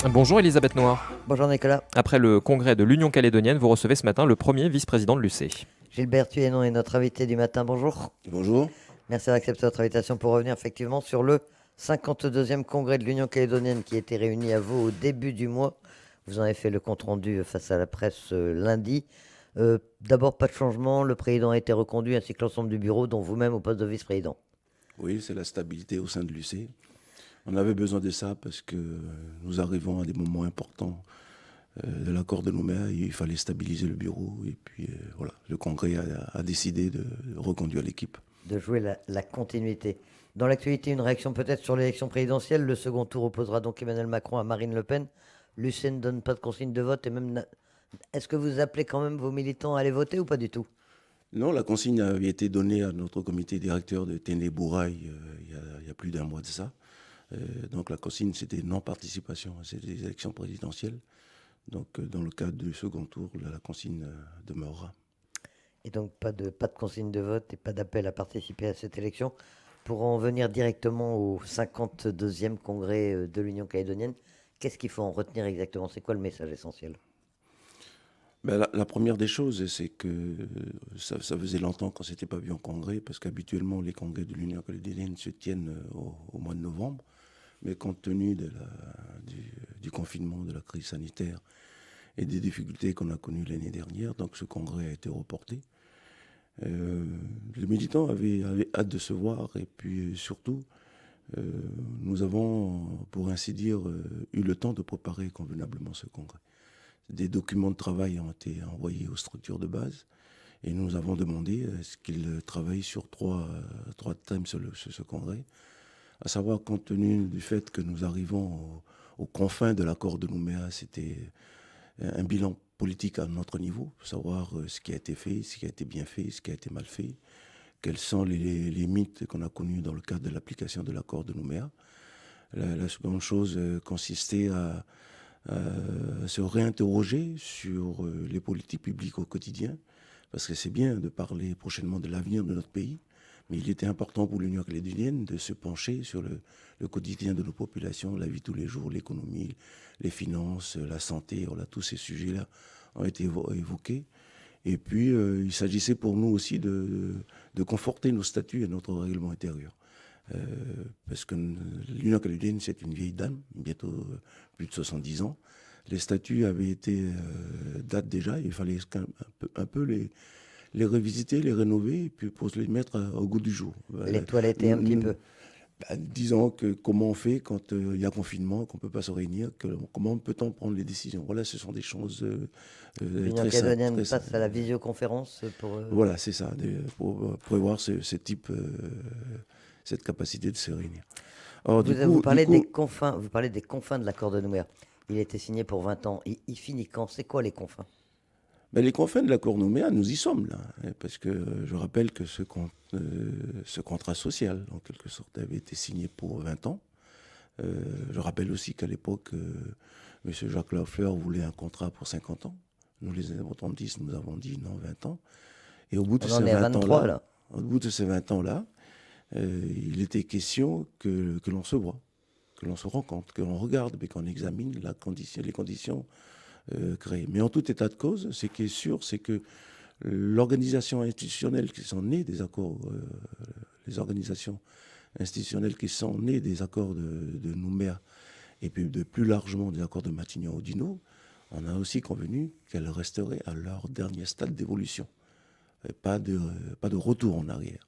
Bonjour Elisabeth Noir. Bonjour Nicolas. Après le congrès de l'Union calédonienne, vous recevez ce matin le premier vice-président de l'UC. Gilbert Thuénon est notre invité du matin. Bonjour. Bonjour. Merci d'accepter notre invitation pour revenir effectivement sur le 52e congrès de l'Union calédonienne qui était réuni à Vaud au début du mois. Vous en avez fait le compte-rendu face à la presse lundi. D'abord, pas de changement. Le président a été reconduit ainsi que l'ensemble du bureau, dont vous-même au poste de vice-président. Oui, c'est la stabilité au sein de l'UC. On avait besoin de ça parce que nous arrivons à des moments importants de l'accord de Nouméa. Il fallait stabiliser le bureau et puis voilà, le Congrès a décidé de reconduire l'équipe. De jouer la continuité. Dans l'actualité, une réaction peut-être sur l'élection présidentielle. Le second tour opposera donc Emmanuel Macron à Marine Le Pen. L'UC ne donne pas de consigne de vote et même... Est-ce que vous appelez quand même vos militants à aller voter ou pas du tout? Non, la consigne avait été donnée à notre comité directeur de Téné-Bourail il y a plus d'un mois de ça. Donc la consigne, c'était non-participation à ces élections présidentielles. Donc dans le cadre du second tour, la consigne demeurera. Et donc pas de consigne de vote et pas d'appel à participer à cette élection. Pour en venir directement au 52e congrès de l'Union calédonienne, qu'est-ce qu'il faut en retenir exactement? C'est quoi le message essentiel? Ben, la première des choses, c'est que ça faisait longtemps qu'on ne s'était pas vu en congrès, parce qu'habituellement, les congrès de l'Union calédonienne se tiennent au mois de novembre. Mais compte tenu du confinement, de la crise sanitaire et des difficultés qu'on a connues l'année dernière, donc ce congrès a été reporté. Les militants avaient hâte de se voir, et puis surtout, nous avons, pour ainsi dire, eu le temps de préparer convenablement ce congrès. Des documents de travail ont été envoyés aux structures de base et nous avons demandé à ce qu'ils travaillent sur trois thèmes sur ce congrès, à savoir, compte tenu du fait que nous arrivons aux confins de l'accord de Nouméa, c'était un bilan politique à notre niveau, savoir ce qui a été fait, ce qui a été bien fait, ce qui a été mal fait, quels sont les limites qu'on a connues dans le cadre de l'application de l'accord de Nouméa. La seconde chose consistait à se réinterroger sur les politiques publiques au quotidien, parce que c'est bien de parler prochainement de l'avenir de notre pays, mais il était important pour l'Union calédonienne de se pencher sur le quotidien de nos populations, la vie de tous les jours, l'économie, les finances, la santé. Voilà, tous ces sujets-là ont été évoqués. Et puis, il s'agissait pour nous aussi de conforter nos statuts et notre règlement intérieur. Parce que l'Union calédonienne, c'est une vieille dame, bientôt plus de 70 ans. Les statuts avaient été, datent déjà, il fallait un peu les revisiter, les rénover, et puis pour les mettre au goût du jour. Les toiletter un petit peu. Disons que comment on fait quand il y a confinement, qu'on ne peut pas se réunir, comment peut-on prendre les décisions? Voilà, ce sont des choses L'Union très simples. calédonienne passe à la visioconférence pour... Voilà, c'est ça, pour prévoir ce type, cette capacité de se réunir. Alors, Vous parlez des confins, vous parlez des confins de l'accord de Nouméa. Il a été signé pour 20 ans. Il finit quand? C'est quoi les confins? Ben, les confins de l'accord Nouméa, nous y sommes là. Parce que je rappelle que ce contrat social, en quelque sorte, avait été signé pour 20 ans. Je rappelle aussi qu'à l'époque, M. Jacques Lafleur voulait un contrat pour 50 ans. Nous, les indépendantistes, nous avons dit non, 20 ans. Et au bout de ces 20 23, ans-là, là. au bout de ces 20 ans-là, il était question que l'on se voit, que l'on se rencontre, que l'on regarde, mais qu'on examine les conditions créées. Mais en tout état de cause, ce qui est sûr, c'est que l'organisation institutionnelle qui sont nées des accords, les organisations institutionnelles qui sont nées des accords de Nouméa, et puis de plus largement des accords de Matignon-Oudinot, on a aussi convenu qu'elles resteraient à leur dernier stade d'évolution. Et pas de retour en arrière.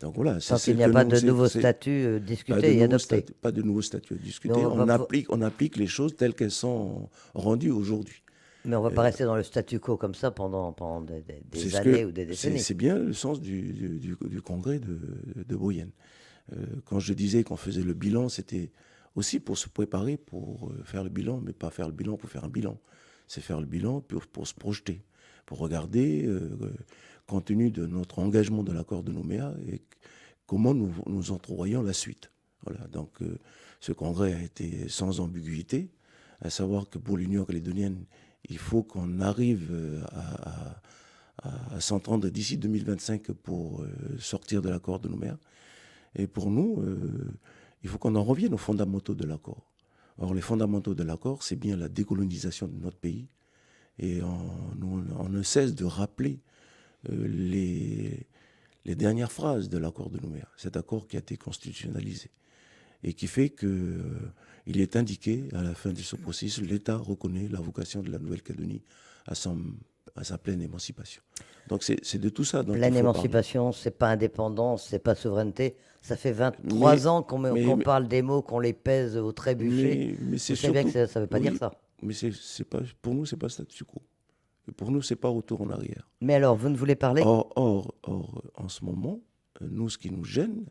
Donc voilà, Tant qu'il n'y a pas de nouveaux statuts discutés et adoptés. Pas de nouveaux statuts discutés. On applique les choses telles qu'elles sont rendues aujourd'hui. Mais on ne va pas rester dans le statu quo comme ça pendant des années ou des décennies. C'est bien le sens du congrès de Boyenne. Quand je disais qu'on faisait le bilan, c'était aussi pour se préparer pour faire le bilan, mais pas faire le bilan pour faire un bilan. C'est faire le bilan pour se projeter, pour regarder, compte tenu de notre engagement de l'accord de Nouméa, et comment nous entrevoyons la suite. Voilà, donc ce congrès a été sans ambiguïté, à savoir que pour l'Union calédonienne, il faut qu'on arrive à s'entendre d'ici 2025 pour sortir de l'accord de Nouméa. Et pour nous, il faut qu'on en revienne aux fondamentaux de l'accord. Or, les fondamentaux de l'accord, c'est bien la décolonisation de notre pays. Et on ne cesse de rappeler les dernières phrases de l'accord de Nouméa, cet accord qui a été constitutionnalisé et qui fait qu'il est indiqué à la fin de ce processus, l'État reconnaît la vocation de la Nouvelle-Calédonie à sa pleine émancipation. Donc c'est de tout ça dont Pleine il faut parler. émancipation, c'est pas indépendance, c'est pas souveraineté. Ça fait 23 ans qu'on parle des mots, qu'on les pèse au trébuchet. Mais c'est Vous savez bien surtout, que ça veut pas dire ça. mais c'est pas, pour nous, c'est pas statu quo. Et pour nous, c'est pas retour en arrière. Mais alors, vous ne voulez parler Or, en ce moment, nous, ce qui nous gêne,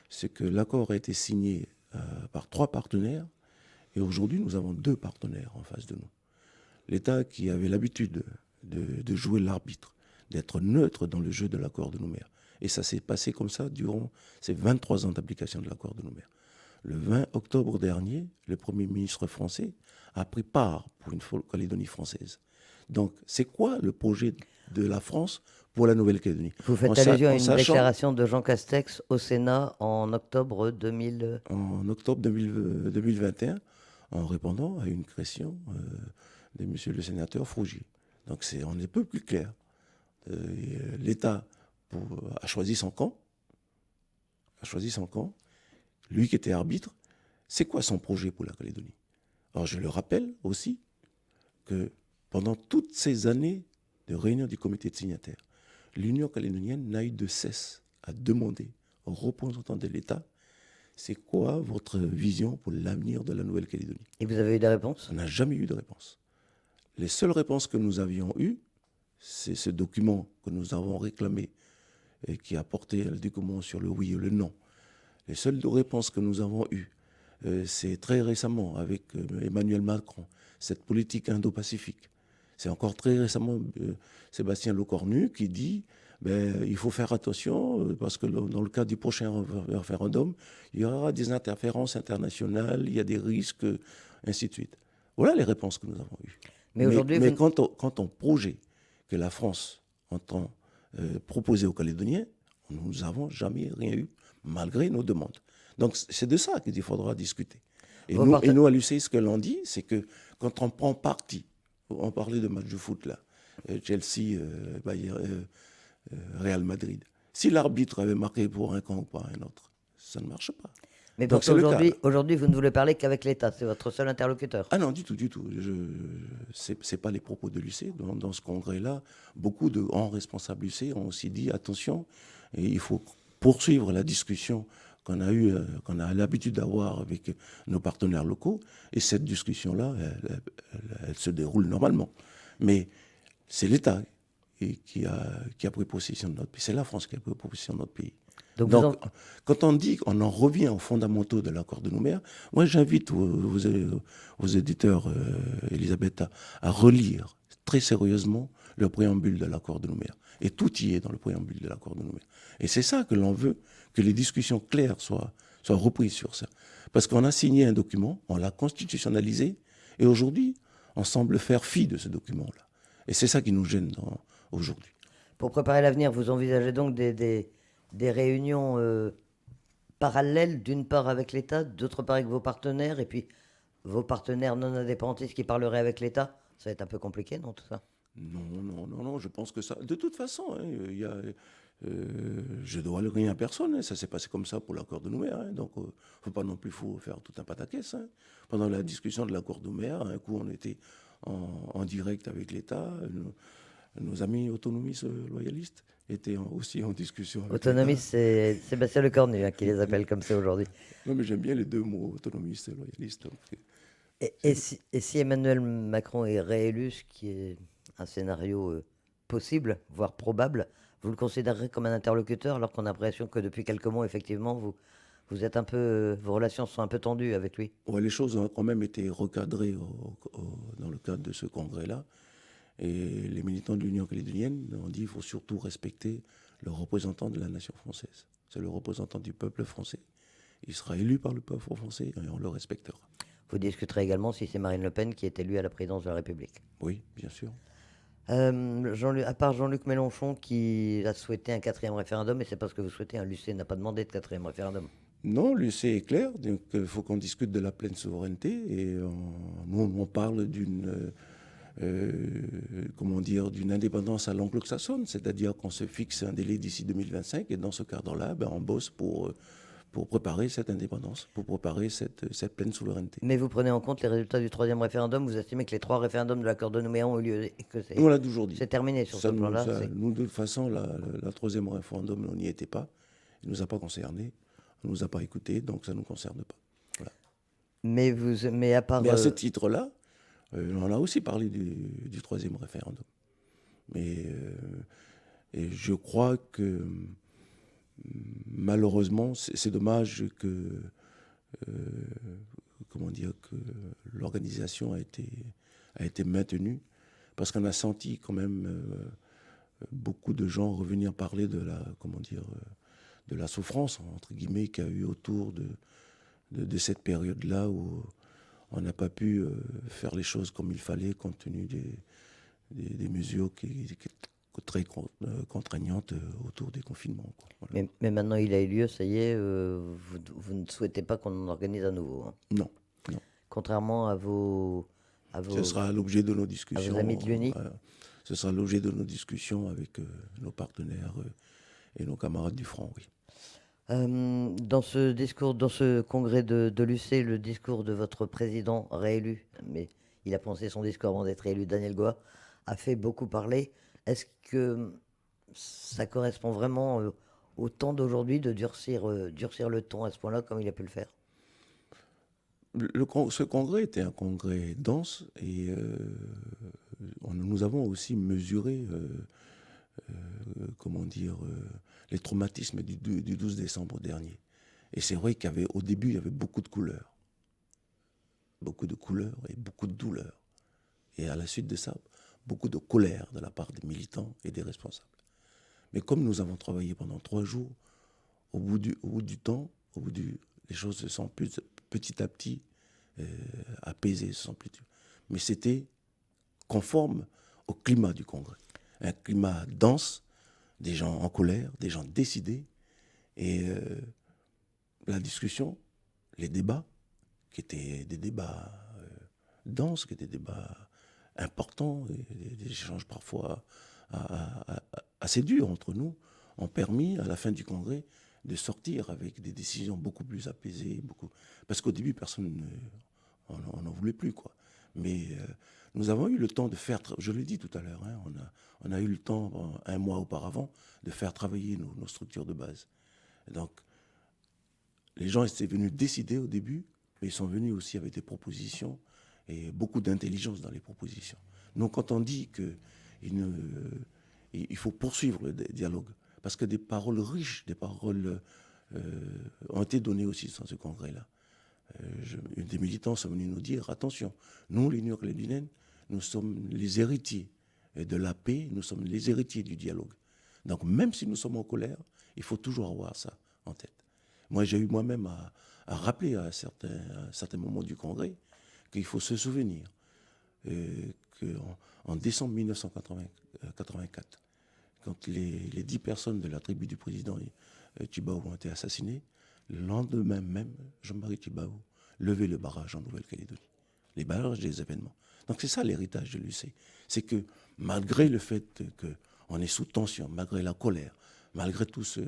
c'est que l'accord a été signé par 3 partenaires, et aujourd'hui, nous avons 2 partenaires en face de nous. L'État qui avait l'habitude de jouer l'arbitre, d'être neutre dans le jeu de l'accord de Nouméa. Et ça s'est passé comme ça durant ces 23 ans d'application de l'accord de Nouméa. Le 20 octobre dernier, le Premier ministre français a pris part pour une Calédonie française. Donc, c'est quoi le projet de la France pour la Nouvelle-Calédonie? Vous faites allusion à une déclaration de Jean Castex au Sénat en octobre 2000. En octobre 2021, en répondant à une question de monsieur le sénateur Frougier. Donc, on n'est peu plus clair. L'État a choisi son camp. Lui qui était arbitre, c'est quoi son projet pour la Calédonie? Alors, je le rappelle aussi que pendant toutes ces années de réunion du comité de signataires, l'Union calédonienne n'a eu de cesse à demander aux représentants de l'État c'est quoi votre vision pour l'avenir de la Nouvelle-Calédonie. Et vous avez eu des réponses? On n'a jamais eu de réponse. Les seules réponses que nous avions eues, c'est ce document que nous avons réclamé et qui a porté le document sur le oui et le non. Les seules réponses que nous avons eues, c'est très récemment avec Emmanuel Macron, cette politique indo-pacifique. C'est encore très récemment Sébastien Lecornu qui dit il faut faire attention parce que dans le cadre du prochain référendum, il y aura des interférences internationales, il y a des risques, ainsi de suite. Voilà les réponses que nous avons eues. Mais quant au projet que la France entend proposer aux Calédoniens, nous n'avons jamais rien eu, malgré nos demandes. Donc c'est de ça qu'il faudra discuter. Et nous, à l'UCI, ce que l'on dit, c'est que quand on prend parti, on parlait de match de foot là, Chelsea, Real Madrid, si l'arbitre avait marqué pour un camp ou pour un autre, ça ne marche pas. Mais donc aujourd'hui, vous ne voulez parler qu'avec l'État, c'est votre seul interlocuteur? Ah non, du tout. Ce n'est pas les propos de l'UC. Dans ce congrès-là, beaucoup de grands responsables UC ont aussi dit attention, et il faut poursuivre la discussion qu'on a l'habitude d'avoir avec nos partenaires locaux. Et cette discussion-là, elle se déroule normalement. Mais c'est l'État qui a pris possession de notre pays. C'est la France qui a pris possession de notre pays. Donc quand on dit qu'on en revient aux fondamentaux de l'accord de Nouméa, moi j'invite vos éditeurs, Elisabeth, à relire très sérieusement le préambule de l'accord de Nouméa. Et tout y est dans le préambule de l'accord de Nouméa. Et c'est ça que l'on veut, que les discussions claires soient reprises sur ça. Parce qu'on a signé un document, on l'a constitutionnalisé, et aujourd'hui, on semble faire fi de ce document-là. Et c'est ça qui nous gêne aujourd'hui. Pour préparer l'avenir, vous envisagez donc des réunions parallèles, d'une part avec l'État, d'autre part avec vos partenaires, et puis vos partenaires non indépendantistes qui parleraient avec l'État? Ça va être un peu compliqué, non, tout ça? Non, je pense que ça... De toute façon, je dois le rien à personne. Ça s'est passé comme ça pour l'accord de Nouméa. Donc, il ne faut pas non plus faire tout un pataquès. Pendant la discussion de l'accord de Nouméa, un coup, on était en direct avec l'État. Nos amis autonomistes loyalistes étaient aussi en discussion avec autonomistes, c'est Sébastien Lecornu qui les appelle comme ça aujourd'hui. Non, mais j'aime bien les deux mots, autonomistes et loyalistes. Et si Emmanuel Macron est réélu, ce qui est un scénario possible, voire probable, vous le considérerez comme un interlocuteur, alors qu'on a l'impression que depuis quelques mois, effectivement, vous êtes un peu, vos relations sont un peu tendues avec lui? Ouais, les choses ont quand même été recadrées dans le cadre de ce congrès-là. Et les militants de l'Union calédonienne ont dit qu'il faut surtout respecter le représentant de la nation française. C'est le représentant du peuple français. Il sera élu par le peuple français et on le respectera. Vous discuterez également si c'est Marine Le Pen qui est élue à la présidence de la République? Oui, bien sûr. À part Jean-Luc Mélenchon qui a souhaité un 4e référendum, et c'est parce que vous souhaitez, l'UC n'a pas demandé de 4e référendum. Non, l'UC est clair. Donc, il faut qu'on discute de la pleine souveraineté. Et nous, on parle comment dire, d'une indépendance à l'anglo-saxonne, c'est-à-dire qu'on se fixe un délai d'ici 2025. Et dans ce cadre-là, on bosse pour préparer cette indépendance, pour préparer cette pleine souveraineté. Mais vous prenez en compte les résultats du troisième référendum, vous estimez que les 3 référendums de l'accord de Nouméa ont eu lieu et que Nous, on l'a toujours dit. c'est terminé sur ce plan-là. Nous, de toute façon, la troisième référendum, on n'y était pas. Il ne nous a pas concernés. On ne nous a pas écoutés, donc ça ne nous concerne pas. Voilà. Mais à part. Mais à ce titre-là, on a aussi parlé du troisième référendum. Mais et je crois que malheureusement, c'est dommage que, comment dire, que l'organisation a été maintenue, parce qu'on a senti quand même beaucoup de gens revenir parler de la souffrance, entre guillemets, qu'il y a eu autour de cette période-là où on n'a pas pu faire les choses comme il fallait, compte tenu des mesures très contraignantes autour des confinements, quoi. Voilà. Mais maintenant, il a eu lieu, ça y est, vous ne souhaitez pas qu'on en organise à nouveau, hein. Non, non. Contrairement à Ce sera l'objet de nos discussions. amis de l'UNI. Ce sera l'objet de nos discussions avec nos partenaires et nos camarades du Front, oui. Dans ce congrès de l'UC, le discours de votre président réélu, mais il a pensé son discours avant d'être élu, Daniel Goa, a fait beaucoup parler. Est-ce que ça correspond vraiment au temps d'aujourd'hui de durcir le ton à ce point-là comme il a pu le faire? Ce congrès était un congrès dense et nous avons aussi mesuré comment dire, les traumatismes du 12 décembre dernier. Et c'est vrai qu'au début, il y avait beaucoup de couleurs. Beaucoup de couleurs et beaucoup de douleurs. Et à la suite de ça, beaucoup de colère de la part des militants et des responsables. Mais comme nous avons travaillé pendant 3 jours, au bout du temps, les choses se sont petit à petit apaisées. Mais c'était conforme au climat du Congrès. Un climat dense, des gens en colère, des gens décidés. Et la discussion, les débats, qui étaient des débats denses, qui étaient des débats importants, des échanges parfois assez durs entre nous, ont permis, à la fin du Congrès, de sortir avec des décisions beaucoup plus apaisées. Parce qu'au début, personne n'en voulait plus, quoi. Mais nous avons eu le temps de faire, je l'ai dit tout à l'heure, hein, on a eu le temps, 1 mois auparavant, de faire travailler nos structures de base. Et donc, les gens étaient venus décider au début, mais ils sont venus aussi avec des propositions et beaucoup d'intelligence dans les propositions. Donc, quand on dit qu'il faut poursuivre le dialogue, parce que des paroles riches, des paroles ont été données aussi dans ce congrès-là. Des militants sont venus nous dire, attention, nous, l'Union calédonienne, nous sommes les héritiers de la paix, nous sommes les héritiers du dialogue. Donc même si nous sommes en colère, il faut toujours avoir ça en tête. Moi, j'ai eu moi-même à rappeler à certains moments du Congrès qu'il faut se souvenir qu'en décembre 1984, quand les 10 personnes de la tribu du président Tjibaou ont été assassinées, le lendemain même, Jean-Marie Tjibaou levait le barrage en Nouvelle-Calédonie. Les barrages des événements. Donc c'est ça l'héritage de l'UC. C'est que malgré le fait qu'on est sous tension, malgré la colère, malgré tout ça,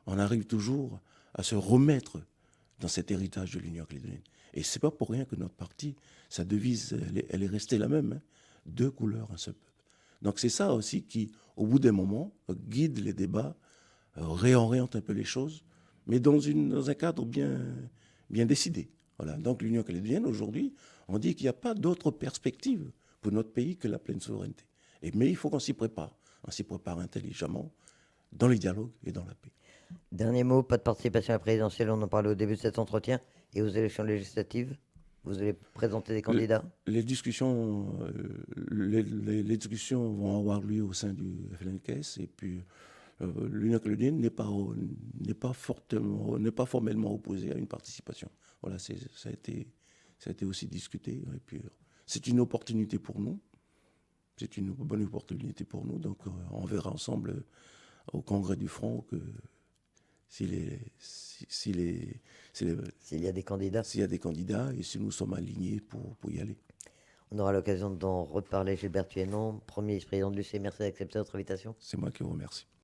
on arrive toujours à se remettre dans cet héritage de l'Union calédonienne. Et c'est pas pour rien que notre parti, sa devise, elle est restée la même, hein. 2 couleurs, un seul peuple. Donc c'est ça aussi qui, au bout d'un moment, guide les débats, réoriente un peu les choses, mais dans un cadre bien décidé. Voilà. Donc l'Union calédonienne, aujourd'hui, on dit qu'il n'y a pas d'autre perspective pour notre pays que la pleine souveraineté. Mais il faut qu'on s'y prépare. On s'y prépare intelligemment, dans les dialogues et dans la paix. Dernier mot, pas de participation à la présidentielle, on en parlait au début de cet entretien, et aux élections législatives, vous allez présenter des candidats? Les discussions vont avoir lieu au sein du FLNKS, et puis l'Union calédonienne n'est pas formellement opposée à une participation. Voilà, ça a été aussi discuté. Et puis, c'est une opportunité pour nous. C'est une bonne opportunité pour nous. Donc, on verra ensemble au Congrès du Front S'il y a des candidats. s'il y a des candidats et si nous sommes alignés pour y aller. On aura l'occasion d'en reparler. Gilbert Thuénon, premier vice-président de l'UC, merci d'accepter notre invitation. C'est moi qui vous remercie.